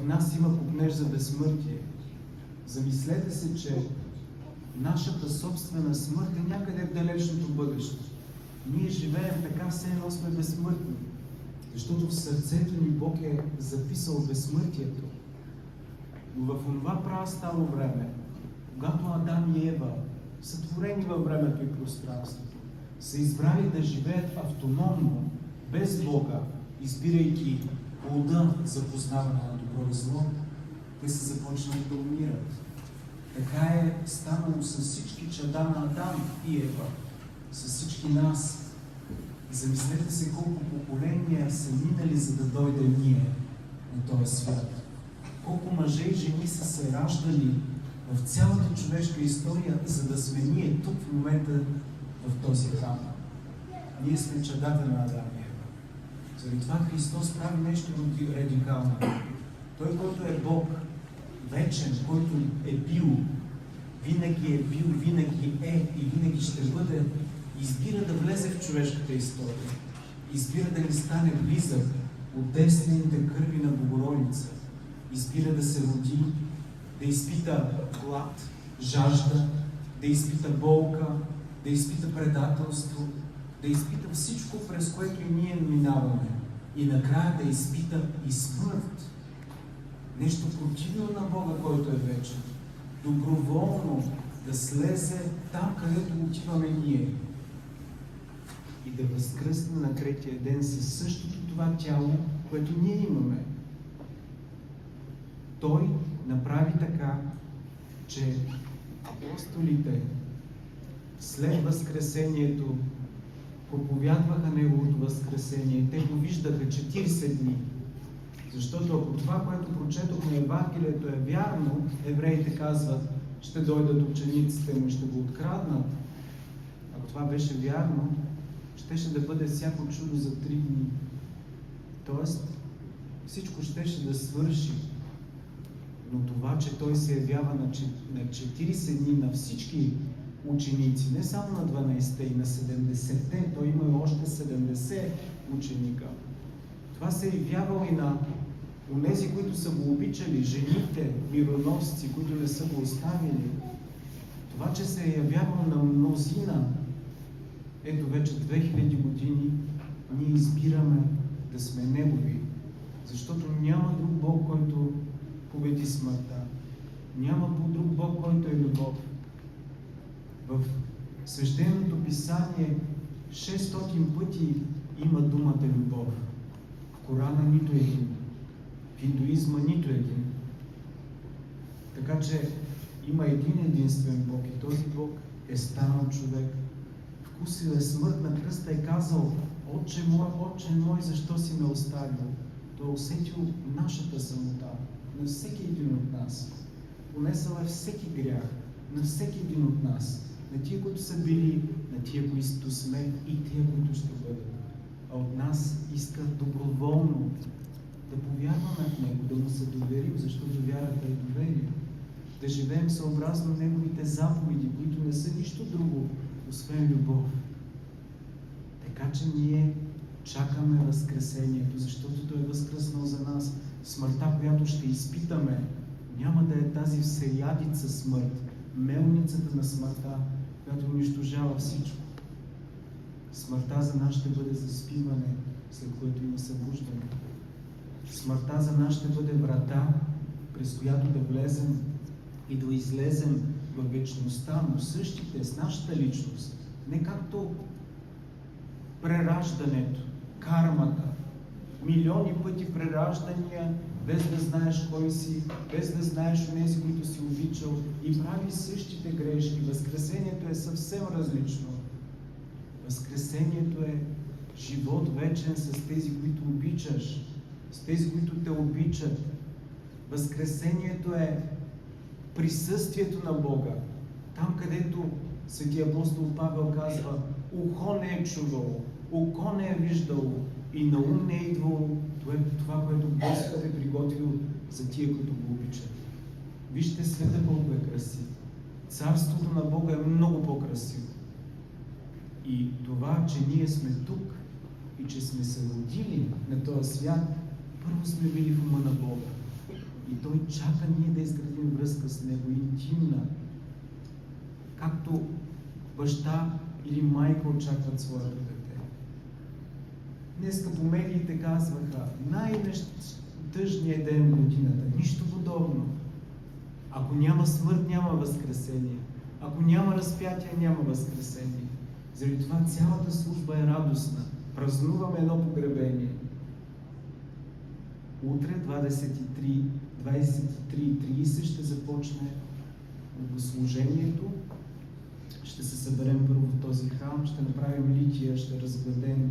в нас има копнеж за безсмъртие. Замислете се, че нашата собствена смърт е някъде в далечното бъдеще. Ние живеем така, все едно сме безсмъртни, защото в сърцето ни Бог е записал безсмъртието. Но в това право време, когато Адам и Ева, сътворени във времето и пространството, са избрали да живеят автономно, без Бога, избирайки плода за познаване на добро и зло, те са започнали да умират. Така е станало с всички чада на Адам и Ева, с всички нас. Замислете се колко поколения са минали, за да дойдем ние на този свят. Колко мъже и жени са се раждали в цялата човешка история, за да сме ние тук в момента в този храм. Ние сме чадата на Адам и Ева. Заради това Христос прави нещо радикално. Той, който е Бог, вечен, който е бил, винаги е и винаги ще бъде, избира да влезе в човешката история. Избира да ни стане близък от десните кърви на Богородица. Избира да се роди, да изпита глад, жажда, да изпита болка, да изпита предателство, да изпита всичко, през което и ние минаваме. И накрая да изпита и смърт. Нещо противно на Бога, който е вечен. Доброволно да слезе там, където отиваме ние. И да възкръсне на третия ден със същото това тяло, което ние имаме. Той направи така, че апостолите след възкресението проповядваха Неговото възкресение. Те го виждаха 40 дни. Защото ако това, което прочетохме Евангелието е вярно, евреите казват, ще дойдат учениците му и ще го откраднат. Ако това беше вярно, щеше да бъде всяко чудо за 3 дни. Тоест, всичко щеше да свърши. Но това, че той се явява на 40 дни на всички ученици, не само на 12-те и на 70-те, той има още 70 ученика. Това се е явявало и на онези, които са го обичали, жените, мироносци, които не са го оставили. Това, че се е явявало на мнозина, ето вече 2000 години, ние избираме да сме Негови, защото няма друг Бог, който победи смъртта. Няма друг Бог, който е любов. В Свещеното писание 600 пъти има думата любов. В Корана нито един. В индуизма нито един. Така че има един единствен Бог и този Бог е станал човек. Вкусил е смърт на кръста и казал: Отче мой, защо си ме оставил? Той е усетил нашата самота на всеки един от нас. Понесъл е всеки грях на всеки един от нас. На тия, които са били, на тия, които сме и тия, които ще бъдат. А от нас иска доброволно да повярваме в Него, да Му се доверим, защото вярата е доверие. Да живеем съобразно Неговите заповеди, които не са нищо друго, освен любов. Така че ние чакаме възкресението, защото Той е възкръснал за нас. Смъртта, която ще изпитаме, няма да е тази всеядица смърт, мелницата на смъртта, която унищожава всичко. Смъртта за нас ще бъде заспиване, след което има събуждане. Смъртта за нас ще бъде врата, през която да влезем и да излезем в вечността, но същите с нашата личност. Не както прераждането, кармата, милиони пъти прераждания, без да знаеш кой си, без да знаеш онези, които си обичал, и прави същите грешки. Възкресението е съвсем различно. Възкресението е живот вечен с тези, които обичаш, с тези, които те обичат. Възкресението е присъствието на Бога. Там, където Свети апостол Павел казва: ухо не е чувало, око не е виждало и на ум не е идвало това, което Господ е приготвил за тия, които го обичат. Вижте, света колко е красив. Царството на Бога е много по-красиво. И това, че ние сме тук и че сме се родили на този свят, първо сме били в ума на Бога. чака ние да изградим връзка с Него, интимна, както баща или майка очакват своето дете. Днес по медиите казваха, най-тъжният ден в годината, нищо подобно. Ако няма смърт, няма възкресение. Ако няма разпятие, няма възкресение. Заради това цялата служба е радостна. Празнуваме едно погребение. Утре 23:30 ще започне богослужението. Ще се съберем първо в този храм, ще направим лития, ще разгладем